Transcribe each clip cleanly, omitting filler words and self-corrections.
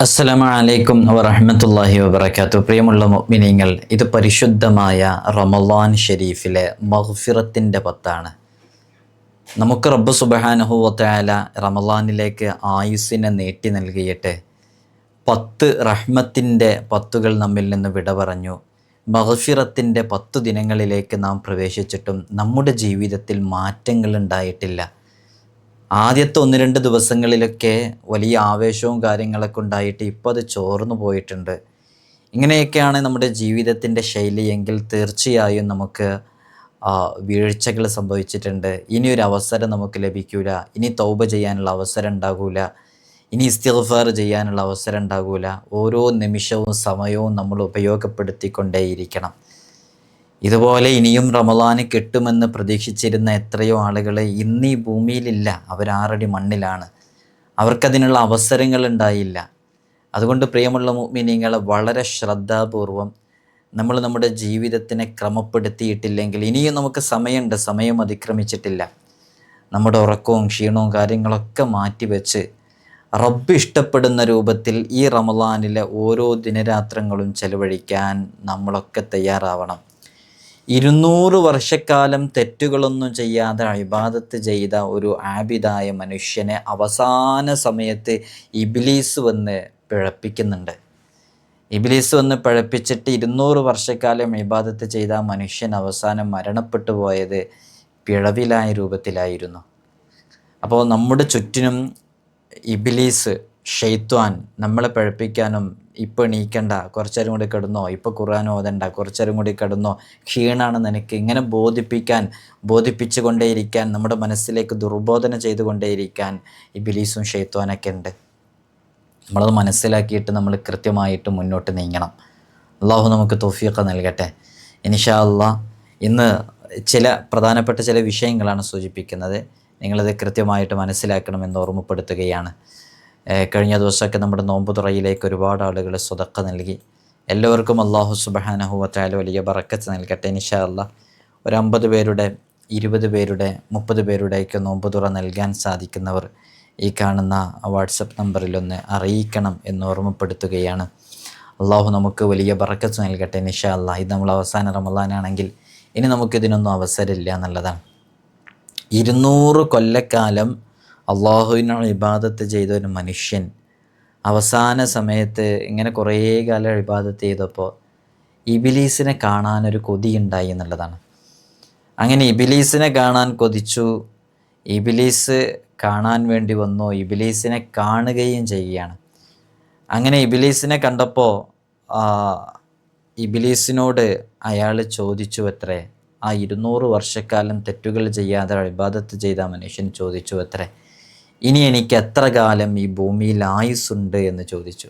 അസ്സലാമു അലൈക്കും വറഹ്മത്തുള്ളാഹി വബറകാതുഹു. പ്രിയമുള്ള മുഅ്മിനീങ്ങൾ, ഇത് പരിശുദ്ധമായ റമളാൻ ഷരീഫിലെ മഗ്ഫിറത്തിൻ്റെ പത്താണ്. നമുക്ക് റബ്ബ് സുബ്ഹാനഹു വ തആല റമളാനിലേക്ക് ആയുസ്സിനെ നീട്ടി നൽകിയിട്ട് 10 റഹ്മത്തിൻ്റെ പത്തുകൾ നമ്മിൽ നിന്ന് വിട പറഞ്ഞു. മഗ്ഫിറത്തിൻ്റെ 10 ദിനങ്ങളിലേക്ക് നാം പ്രവേശിച്ചിട്ടും നമ്മുടെ ജീവിതത്തിൽ മാറ്റങ്ങൾ ഉണ്ടായിട്ടില്ല. ആദ്യത്തെ 1-2 ദിവസങ്ങളിലൊക്കെ വലിയ ആവേശവും കാര്യങ്ങളൊക്കെ ഉണ്ടായിട്ട് ഇപ്പോൾ അത് ചോർന്നു പോയിട്ടുണ്ട്. ഇങ്ങനെയൊക്കെയാണ് നമ്മുടെ ജീവിതത്തിൻ്റെ ശൈലിയെങ്കിൽ തീർച്ചയായും നമുക്ക് വീഴ്ചകൾ സംഭവിച്ചിട്ടുണ്ട്. ഇനിയൊരു അവസരം നമുക്ക് ലഭിക്കില്ല. ഇനി തൗബ ചെയ്യാനുള്ള അവസരം ഉണ്ടാകില്ല. ഇനി ഇസ്തിഗ്ഫാർ ചെയ്യാനുള്ള അവസരം ഉണ്ടാകില്ല. ഓരോ നിമിഷവും സമയവും നമ്മൾ ഉപയോഗപ്പെടുത്തിക്കൊണ്ടേയിരിക്കണം. ഇതുപോലെ ഇനിയും റമളാന് കിട്ടുമെന്ന് പ്രതീക്ഷിച്ചിരുന്ന എത്രയോ ആളുകൾ ഇന്ന് ഈ ഭൂമിയിലില്ല. അവർ മണ്ണിലാണ്. അവർക്കതിനുള്ള അവസരങ്ങൾ ഉണ്ടായില്ല. അതുകൊണ്ട് പ്രിയമുള്ള മുഅ്മിനീങ്ങൾ, വളരെ ശ്രദ്ധാപൂർവം നമ്മൾ നമ്മുടെ ജീവിതത്തിനെ ക്രമപ്പെടുത്തിയിട്ടില്ലെങ്കിൽ ഇനിയും നമുക്ക് സമയമുണ്ട്, സമയം അതിക്രമിച്ചിട്ടില്ല. നമ്മുടെ ഉറക്കവും ക്ഷീണവും കാര്യങ്ങളൊക്കെ മാറ്റിവെച്ച് റബ്ബ് ഇഷ്ടപ്പെടുന്ന രൂപത്തിൽ ഈ റമളാനിലെ ഓരോ ദിനരാത്രങ്ങളും ചെലവഴിക്കാൻ നമ്മളൊക്കെ തയ്യാറാവണം. 200 വർഷക്കാലം തെറ്റുകളൊന്നും ചെയ്യാതെ ഇബാദത്ത് ചെയ്ത ഒരു ആബിദായ മനുഷ്യനെ അവസാന സമയത്ത് ഇബ്ലീസ് വന്ന് പിഴപ്പിക്കുന്നുണ്ട്. ഇബ്ലീസ് വന്ന് പിഴപ്പിച്ചിട്ട് 200 വർഷക്കാലം ഇബാദത്ത് ചെയ്ത മനുഷ്യൻ അവസാനം മരണപ്പെട്ടു പോയത് പിഴവിലായ രൂപത്തിലായിരുന്നു. അപ്പോൾ നമ്മുടെ ചുറ്റിനും ഇബ്ലീസ്, ഷെയ്ത്വാൻ നമ്മളെ പിഴപ്പിക്കാനും ഇപ്പോൾ എണീക്കണ്ട, കുറച്ചേരം കൂടി കിടന്നോ, ഇപ്പോൾ ഖുർആൻ ഓതണ്ട, കുറച്ചേരം കൂടി കിടന്നോ, ക്ഷീണാണ് നിനക്ക്, ഇങ്ങനെ ബോധിപ്പിച്ചു കൊണ്ടേയിരിക്കാൻ, നമ്മുടെ മനസ്സിലേക്ക് ദുർബോധന ചെയ്തുകൊണ്ടേയിരിക്കാൻ ഇബ്ലീസും ഷെയ്ത്വാനൊക്കെ ഉണ്ട്. നമ്മളത് മനസ്സിലാക്കിയിട്ട് നമ്മൾ കൃത്യമായിട്ട് മുന്നോട്ട് നീങ്ങണം. അള്ളാഹു നമുക്ക് തൗഫീഖ് നൽകട്ടെ. ഇൻഷാ അല്ലാഹ് ഇന്ന് പ്രധാനപ്പെട്ട ചില വിഷയങ്ങളാണ് സൂചിപ്പിക്കുന്നത്. നിങ്ങളത് കൃത്യമായിട്ട് മനസ്സിലാക്കണമെന്ന് ഓർമ്മപ്പെടുത്തുകയാണ്. കഴിഞ്ഞ ദിവസമൊക്കെ നമ്മുടെ നോമ്പ് തുറയിലേക്ക് ഒരുപാട് ആളുകൾ സ്വതക്ക നൽകി. എല്ലാവർക്കും അല്ലാഹു സുബ്ഹാനഹു വ തആല വലിയ ബറക്കത്ത് നൽകട്ടെ. ഇൻഷാ അല്ലാഹ് ഒരു 50 പേരുടെ, 20 പേരുടെ, 30 പേരുടെയൊക്കെ നോമ്പ് തുറ നൽകാൻ സാധിക്കുന്നവർ ഈ കാണുന്ന വാട്സപ്പ് നമ്പറിലൊന്ന് അറിയിക്കണം എന്ന് ഓർമ്മപ്പെടുത്തുകയാണ്. അള്ളാഹു നമുക്ക് വലിയ ബറക്കത്ത് നൽകട്ടെ. ഇൻഷാ അല്ലാഹ് ഇത് നമ്മൾ അവസാന റമളാനാണെങ്കിൽ ഇനി നമുക്കിതിനൊന്നും അവസരമില്ല എന്നുള്ളതാണ്. 200 കൊല്ലക്കാലം അള്ളാഹുവിനോട് ഇബാദത്ത് ചെയ്ത ഒരു മനുഷ്യൻ അവസാന സമയത്ത് ഇങ്ങനെ കുറേ കാലം ഇബാദത്ത് ചെയ്തപ്പോൾ ഇബ്ലീസിനെ കാണാനൊരു കൊതിയുണ്ടായി എന്നുള്ളതാണ്. അങ്ങനെ ഇബ്ലീസിനെ കാണാൻ കൊതിച്ചു. ഇബ്ലീസ് കാണാൻ വേണ്ടി വന്നു. ഇബ്ലീസിനെ കാണുകയും ചെയ്യുകയാണ്. അങ്ങനെ ഇബ്ലീസിനെ കണ്ടപ്പോൾ ഇബ്ലീസിനോട് അയാൾ ചോദിച്ചു അത്രേ, ആ 200 വർഷക്കാലം തെറ്റുകൾ ചെയ്യാതെ ഇബാദത്ത് ചെയ്ത മനുഷ്യൻ ചോദിച്ചു അത്രേ, ഇനി എനിക്ക് എത്ര കാലം ഈ ഭൂമിയിൽ ആയുസ്സുണ്ട് എന്ന് ചോദിച്ചു.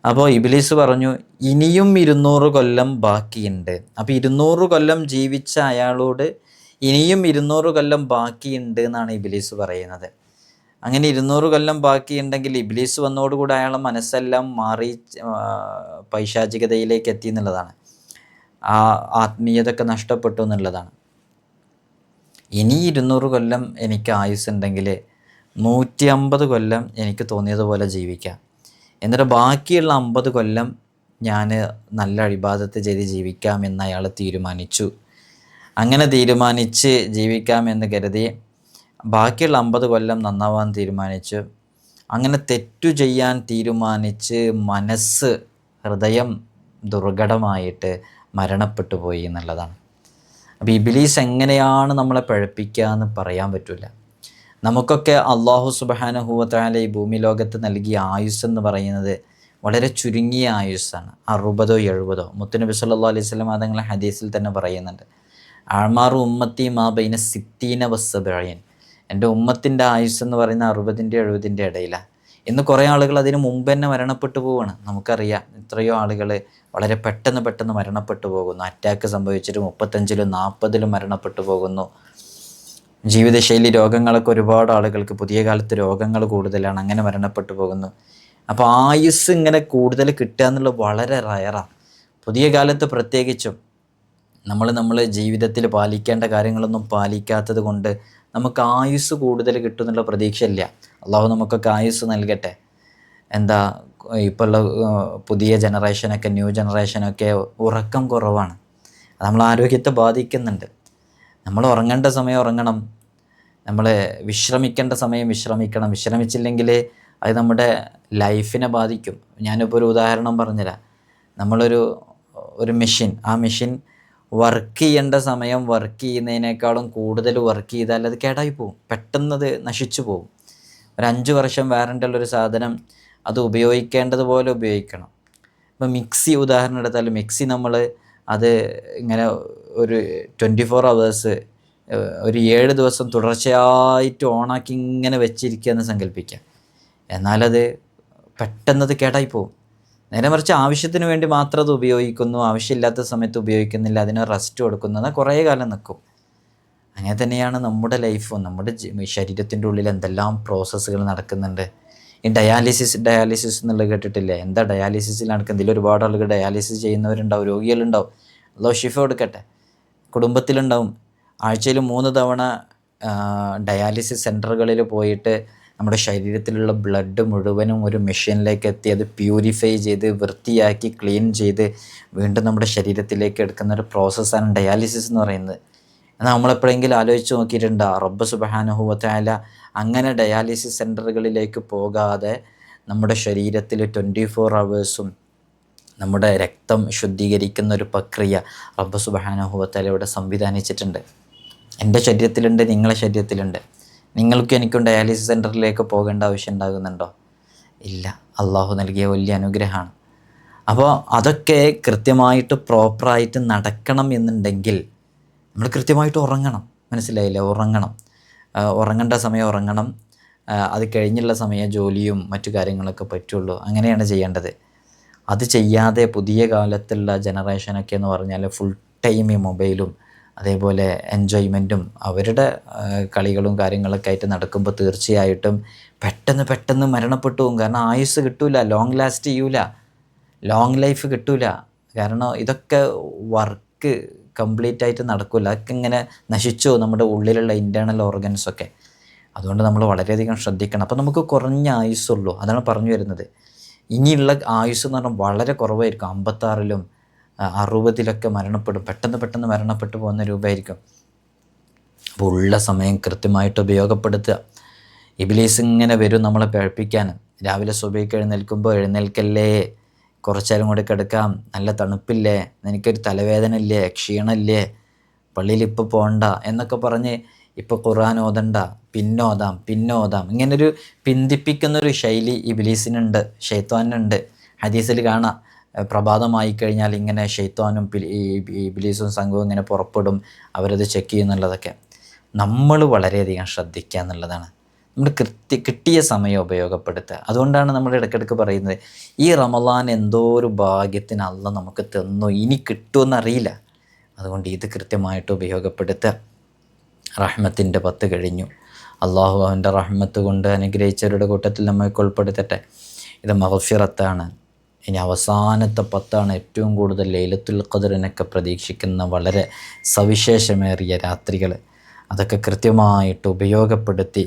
അപ്പോൾ ഇബ്ലീസ് പറഞ്ഞു, ഇനിയും 200 കൊല്ലം ബാക്കിയുണ്ട്. അപ്പോൾ 200 കൊല്ലം ജീവിച്ച അയാളോട് ഇനിയും 200 കൊല്ലം ബാക്കിയുണ്ട് എന്നാണ് ഇബ്ലീസ് പറയുന്നത്. അങ്ങനെ 200 കൊല്ലം ബാക്കിയുണ്ടെങ്കിൽ ഇബ്ലീസ് വന്നതോടുകൂടി അയാളുടെ മനസ്സെല്ലാം മാറി പൈശാചികതയിലേക്ക് എത്തി എന്നുള്ളതാണ്. ആ ആത്മീയതൊക്കെ നഷ്ടപ്പെട്ടു എന്നുള്ളതാണ്. ഇനി 200 കൊല്ലം എനിക്ക് ആയുസ്സുണ്ടെങ്കിൽ 150 കൊല്ലം എനിക്ക് തോന്നിയതുപോലെ ജീവിക്കാം. എന്നിട്ട് ബാക്കിയുള്ള 50 കൊല്ലം ഞാൻ നല്ല ഇബാദത്ത് ചെയ്ത് ജീവിക്കാമെന്ന് അയാൾ തീരുമാനിച്ചു. അങ്ങനെ തീരുമാനിച്ച് ജീവിക്കാമെന്ന് കരുതി ബാക്കിയുള്ള 50 കൊല്ലം നന്നാവാൻ തീരുമാനിച്ചു. അങ്ങനെ തെറ്റു ചെയ്യാൻ തീരുമാനിച്ച് ഹൃദയം ദുർഘടമായിട്ട് മരണപ്പെട്ടു പോയി എന്നുള്ളതാണ്. അപ്പോൾ ഇബ്ലീസ് എങ്ങനെയാണ് നമ്മളെ പഴപ്പിക്കുക എന്ന് പറയാൻ പറ്റില്ല. നമുക്കൊക്കെ അള്ളാഹു സുബ്ഹാനഹു വ തആല ഈ ഭൂമി ലോകത്ത് നൽകിയ ആയുസ് എന്ന് പറയുന്നത് വളരെ ചുരുങ്ങിയ ആയുസ്സാണ്. 60 70. മുത്തുനബി സല്ലല്ലാഹു അലൈഹി വസല്ലം തങ്ങളുടെ ഹദീസിൽ തന്നെ പറയുന്നുണ്ട്, അഅ്മാറു ഉമ്മത്തി മാ ബൈന 60 വ 70. എൻ്റെ ഉമ്മത്തിൻ്റെ ആയുസ് എന്ന് പറയുന്നത് 60-ൻ്റെ 70-ൻ്റെ ഇടയിലാണ്. ഇന്ന് കുറേ ആളുകൾ അതിന് മുമ്പ് തന്നെ മരണപ്പെട്ടു പോവുകയാണ്. നമുക്കറിയാം എത്രയോ ആളുകൾ വളരെ പെട്ടെന്ന് മരണപ്പെട്ടു പോകുന്നു. അറ്റാക്ക് സംഭവിച്ചിട്ട് 35-ലും 40-ലും മരണപ്പെട്ടു പോകുന്നു. ജീവിതശൈലി രോഗങ്ങളൊക്കെ ഒരുപാട് ആളുകൾക്ക്, പുതിയ കാലത്ത് രോഗങ്ങൾ കൂടുതലാണ്, അങ്ങനെ മരണപ്പെട്ടു പോകുന്നു. അപ്പോൾ ആയുസ് ഇങ്ങനെ കൂടുതൽ കിട്ടുക എന്നുള്ളത് വളരെ റയറാണ്. പുതിയ കാലത്ത് പ്രത്യേകിച്ചും നമ്മൾ ജീവിതത്തിൽ പാലിക്കേണ്ട കാര്യങ്ങളൊന്നും പാലിക്കാത്തത് കൊണ്ട് നമുക്ക് ആയുസ് കൂടുതൽ കിട്ടുമെന്നുള്ള പ്രതീക്ഷയില്ല. അള്ളാഹു നമുക്കൊക്കെ ആയുസ് നൽകട്ടെ. എന്താ ഇപ്പോൾ ഉള്ള പുതിയ ജനറേഷനൊക്കെ, ന്യൂ ജനറേഷനൊക്കെ ഉറക്കം കുറവാണ്. അത് നമ്മൾ ആരോഗ്യത്തെ ബാധിക്കുന്നുണ്ട്. നമ്മൾ ഉറങ്ങേണ്ട സമയം ഉറങ്ങണം, നമ്മൾ വിശ്രമിക്കേണ്ട സമയം വിശ്രമിക്കണം. വിശ്രമിച്ചില്ലെങ്കിൽ അത് നമ്മുടെ ലൈഫിനെ ബാധിക്കും. ഞാനിപ്പോൾ ഒരു ഉദാഹരണം പറഞ്ഞുതരാം. ഒരു മെഷീൻ, ആ മെഷീൻ വർക്ക് ചെയ്യേണ്ട സമയം വർക്ക് ചെയ്യുന്നതിനേക്കാളും കൂടുതൽ വർക്ക് ചെയ്താൽ അത് കേടായി പോകും, പെട്ടെന്നത് നശിച്ചു പോകും. ഒരു 5 വർഷം വാറൻ്റി ഉള്ളൊരു സാധനം അത് ഉപയോഗിക്കേണ്ടതുപോലെ ഉപയോഗിക്കണം. ഇപ്പോൾ മിക്സി ഉദാഹരണം എടുത്താൽ, മിക്സി നമ്മൾ അത് ഇങ്ങനെ ഒരു 24 hours, ഒരു 7 ദിവസം തുടർച്ചയായിട്ട് ഓണാക്കി ഇങ്ങനെ വെച്ചിരിക്കുക എന്ന് സങ്കല്പിക്കുക. എന്നാലത് പെട്ടെന്നത് കേടായി പോകും. നേരെ മറിച്ച് ആവശ്യത്തിന് വേണ്ടി മാത്രം അത് ഉപയോഗിക്കുന്നു, ആവശ്യമില്ലാത്ത സമയത്ത് ഉപയോഗിക്കുന്നില്ല, അതിന് റെസ്റ്റ് കൊടുക്കുന്നത് കുറേ കാലം നിൽക്കും. അങ്ങനെ തന്നെയാണ് നമ്മുടെ ലൈഫും. നമ്മുടെ ശരീരത്തിൻ്റെ ഉള്ളിൽ എന്തെല്ലാം പ്രോസസ്സുകൾ നടക്കുന്നുണ്ട്. ഈ ഡയാലിസിസ് എന്നുള്ളത് കേട്ടിട്ടില്ലേ? എന്താ ഡയാലിസിസിൽ നടക്കുന്നത്? ഇതിൽ ഒരുപാട് ആളുകൾ ഡയാലിസിസ് ചെയ്യുന്നവരുണ്ടാവും, രോഗികളുണ്ടാവും. അല്ലാഹു ശിഫ കൊടുക്കട്ടെ. കുടുംബത്തിലുണ്ടാവും. ആഴ്ചയിൽ 3 തവണ ഡയാലിസിസ് സെൻറ്ററുകളിൽ പോയിട്ട് നമ്മുടെ ശരീരത്തിലുള്ള ബ്ലഡ് മുഴുവനും ഒരു മെഷീനിലേക്ക് എത്തി അത് പ്യൂരിഫൈ ചെയ്ത് വൃത്തിയാക്കി ക്ലീൻ ചെയ്ത് വീണ്ടും നമ്മുടെ ശരീരത്തിലേക്ക് എടുക്കുന്ന ഒരു പ്രോസസ്സാണ് ഡയാലിസിസ് എന്ന് പറയുന്നത്. എന്നാൽ നമ്മളെപ്പോഴെങ്കിലും ആലോചിച്ച് നോക്കിയിട്ടുണ്ടോ, റബ്ബ് സുബ്ഹാനഹു വ തആല അങ്ങനെ ഡയാലിസിസ് സെൻറ്ററുകളിലേക്ക് പോകാതെ നമ്മുടെ ശരീരത്തിൽ 24 hours നമ്മുടെ രക്തം ശുദ്ധീകരിക്കുന്ന ഒരു പ്രക്രിയ റബ്ബ് സുബ്ഹാനഹു വ തആല ഇവിടെ സംവിധാനിച്ചിട്ടുണ്ട്. എൻ്റെ ശരീരത്തിലുണ്ട്, നിങ്ങളുടെ ശരീരത്തിലുണ്ട്. നിങ്ങൾക്കും എനിക്കും ഡയാലിസിസ് സെൻറ്ററിലേക്ക് പോകേണ്ട ആവശ്യം ഉണ്ടാകുന്നുണ്ടോ? ഇല്ല. അള്ളാഹു നൽകിയ വലിയ അനുഗ്രഹമാണ്. അപ്പോൾ അതൊക്കെ കൃത്യമായിട്ട് പ്രോപ്പറായിട്ട് നടക്കണം എന്നുണ്ടെങ്കിൽ നമ്മൾ കൃത്യമായിട്ട് ഉറങ്ങണം. മനസ്സിലായില്ലേ? ഉറങ്ങേണ്ട സമയം ഉറങ്ങണം. അത് കഴിഞ്ഞുള്ള സമയം ജോലിയും മറ്റു കാര്യങ്ങളൊക്കെ പറ്റുള്ളൂ. അങ്ങനെയാണ് ചെയ്യേണ്ടത്. അത് ചെയ്യാതെ പുതിയ കാലത്തുള്ള ജനറേഷനൊക്കെ എന്ന് പറഞ്ഞാൽ ഫുൾ ടൈം ഈ മൊബൈലും അതേപോലെ എൻജോയ്മെൻറ്റും അവരുടെ കളികളും കാര്യങ്ങളൊക്കെ ആയിട്ട് നടക്കുമ്പോൾ തീർച്ചയായിട്ടും പെട്ടെന്ന് മരണപ്പെട്ടു പോകും. കാരണം ആയുസ് കിട്ടൂല, ലോങ് ലാസ്റ്റ് ചെയ്യൂല, ലോങ് ലൈഫ് കിട്ടൂല. കാരണം ഇതൊക്കെ വർക്ക് കംപ്ലീറ്റ് ആയിട്ട് നടക്കില്ല. അതൊക്കെ ഇങ്ങനെ നശിച്ചു നമ്മുടെ ഉള്ളിലുള്ള ഇൻറ്റേർണൽ ഓർഗൻസൊക്കെ. അതുകൊണ്ട് നമ്മൾ വളരെയധികം ശ്രദ്ധിക്കണം. അപ്പോൾ നമുക്ക് കുറഞ്ഞ ആയുസ്സുള്ളൂ. അതാണ് പറഞ്ഞു വരുന്നത്. ഇനിയുള്ള ആയുസ് എന്ന് പറഞ്ഞാൽ വളരെ കുറവായിരിക്കും. 56-ലും 60-ലൊക്കെ മരണപ്പെടും. പെട്ടെന്ന് മരണപ്പെട്ടു പോകുന്ന രൂപമായിരിക്കും. അപ്പോൾ ഉള്ള സമയം കൃത്യമായിട്ട് ഉപയോഗപ്പെടുത്തുക. ഇബ്ലീസ് ഇങ്ങനെ വരും നമ്മളെ പഴപ്പിക്കാൻ. രാവിലെ സുബഹിക്ക് എഴുന്നേൽക്കുമ്പോൾ എഴുന്നേൽക്കല്ലേ, കുറച്ചേരം കൂടി കിടക്കാം, നല്ല തണുപ്പില്ലേ, എനിക്കൊരു തലവേദന ഇല്ലേ, ക്ഷീണമില്ലേ, പള്ളിയിൽ ഇപ്പോൾ പോകണ്ട എന്നൊക്കെ പറഞ്ഞ് ഇപ്പോൾ ഖുർആൻ ഓതണ്ട, പിന്നോതാം ഇങ്ങനൊരു പിന്തിപ്പിക്കുന്നൊരു ശൈലി ഇബ്ലീസിനുണ്ട്, ശൈത്വാനുണ്ട്. ഹദീസിൽ കാണാം, പ്രഭാതമായി കഴിഞ്ഞാൽ ഇങ്ങനെ ശൈത്വാനും ഇബ്ലീസും സംഘവും ഇങ്ങനെ പുറപ്പെടും, അവരത് ചെക്ക് ചെയ്യുന്നുള്ളതൊക്കെ. നമ്മൾ വളരെയധികം ശ്രദ്ധിക്കുക എന്നുള്ളതാണ്. നമ്മൾ കിട്ടിയ സമയം ഉപയോഗപ്പെടുത്തുക. അതുകൊണ്ടാണ് നമ്മൾ ഇടയ്ക്കിടയ്ക്ക് പറയുന്നത്, ഈ റമളാൻ എന്തോ ഒരു ഭാഗ്യത്തിന് അള്ളാഹ് നമുക്ക് തന്നു, ഇനി കിട്ടുമെന്നറിയില്ല. അതുകൊണ്ട് ഇത് കൃത്യമായിട്ട് ഉപയോഗപ്പെടുത്തുക. റഹ്മത്തിൻ്റെ 10 കഴിഞ്ഞു. അള്ളാഹു അവൻ്റെ റഹ്മത്ത് കൊണ്ട് അനുഗ്രഹിച്ചവരുടെ കൂട്ടത്തിൽ നമ്മൾക്ക് ഉൾപ്പെടുത്തട്ടെ. ഇത് മഗ്ഫിറത്താണ്. ഇനി അവസാനത്തെ 10 ഏറ്റവും കൂടുതൽ ലൈലത്തുൽ ഖദ്റിനൊക്കെ പ്രതീക്ഷിക്കുന്ന വളരെ സവിശേഷമേറിയ രാത്രികൾ. അതൊക്കെ കൃത്യമായിട്ട് ഉപയോഗപ്പെടുത്തി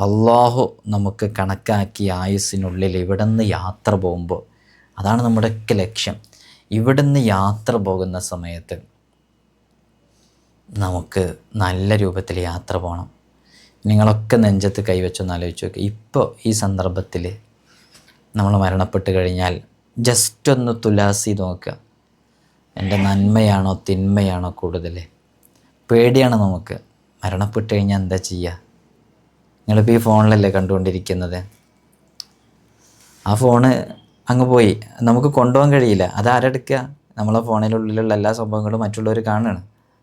അള്ളാഹു നമുക്ക് കണക്കാക്കിയ ആയുസ്സിനുള്ളിൽ ഇവിടെ നിന്ന് യാത്ര പോകുമ്പോൾ, അതാണ് നമ്മുടെയൊക്കെ ലക്ഷ്യം. ഇവിടെ നിന്ന് യാത്ര പോകുന്ന സമയത്ത് നമുക്ക് നല്ല രൂപത്തിൽ യാത്ര പോകണം. നിങ്ങളൊക്കെ നെഞ്ചത്ത് കൈവച്ചൊന്ന് ആലോചിച്ച് നോക്കുക. ഇപ്പോൾ ഈ സന്ദർഭത്തിൽ നമ്മൾ മരണപ്പെട്ട് കഴിഞ്ഞാൽ ജസ്റ്റ് ഒന്ന് തുലാസി നോക്കുക. എൻ്റെ നന്മയാണോ തിന്മയാണോ കൂടുതൽ? പേടിയാണ് നമുക്ക്. മരണപ്പെട്ട് കഴിഞ്ഞാൽ എന്താ ചെയ്യുക? നിങ്ങളിപ്പോൾ ഈ ഫോണിലല്ലേ കണ്ടുകൊണ്ടിരിക്കുന്നത്. ആ ഫോണ് അങ്ങ് പോയി, നമുക്ക് കൊണ്ടുപോകാൻ കഴിയില്ല. അതാരെടുക്കുക? നമ്മളെ ഫോണിനുള്ളിലുള്ള എല്ലാ സംഭവങ്ങളും മറ്റുള്ളവർ കാണുകയാണ്,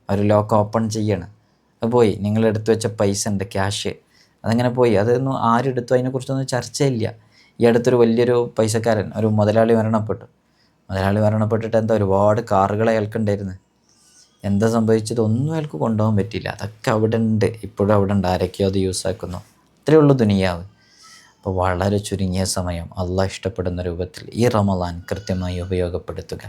അവർ ലോക്ക് ഓപ്പൺ ചെയ്യണം. അത് പോയി. നിങ്ങളെടുത്ത് വെച്ച പൈസ ഉണ്ട്, ക്യാഷ്, അതങ്ങനെ പോയി. അതൊന്നും ആരെടുത്തു അതിനെക്കുറിച്ചൊന്നും ചർച്ചയില്ല. ഈ അടുത്തൊരു വലിയൊരു പൈസക്കാരൻ, ഒരു മുതലാളി മരണപ്പെട്ടിട്ട് എന്താ ഒരുപാട് കാറുകൾ അയാൾക്കുണ്ടായിരുന്നു. എന്താ സംഭവിച്ചത്? ഒന്നും അയാൾക്ക് കൊണ്ടുപോകാൻ പറ്റിയില്ല. അതൊക്കെ അവിടെ ഉണ്ട്, ഇപ്പോഴും അവിടെ ഉണ്ട്. ആരൊക്കെയോ അത് യൂസാക്കുന്നു. അത്രയേ ഉള്ളൂ ദുനിയാവ്. അപ്പോൾ വളരെ ചുരുങ്ങിയ സമയം അള്ളാഹ് ഇഷ്ടപ്പെടുന്ന രൂപത്തിൽ ഈ റമളാൻ കൃത്യമായി ഉപയോഗപ്പെടുത്തുക.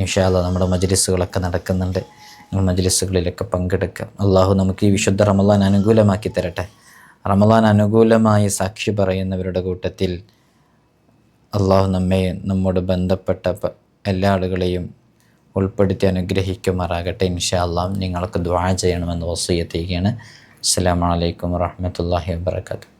ഇൻഷാ അല്ലാഹ് നമ്മുടെ മജ്ലിസുകളൊക്കെ നടക്കുന്നുണ്ട്. നിങ്ങൾ മജ്ലിസുകളിലൊക്കെ പങ്കെടുക്കുക. അള്ളാഹു നമുക്ക് ഈ വിശുദ്ധ റമളാൻ അനുകൂലമാക്കി തരട്ടെ. റമളാൻ അനുകൂലമായി സാക്ഷി പറയുന്നവരുടെ കൂട്ടത്തിൽ അള്ളാഹു നമ്മെ നമ്മോട് ബന്ധപ്പെട്ട എല്ലാ ആളുകളെയും ഉൾപ്പെടുത്തി അനുഗ്രഹിക്കുമാറാകട്ടെ. ഇൻഷാ അള്ളാഹ് നിങ്ങൾക്ക് ദുആ ചെയ്യണമെന്ന് വസിയത്ത് ചെയ്യുകയാണ്. അസ്സലാമു അലൈക്കും വറഹ്മത്തുള്ളാഹി വബറകാതുഹു.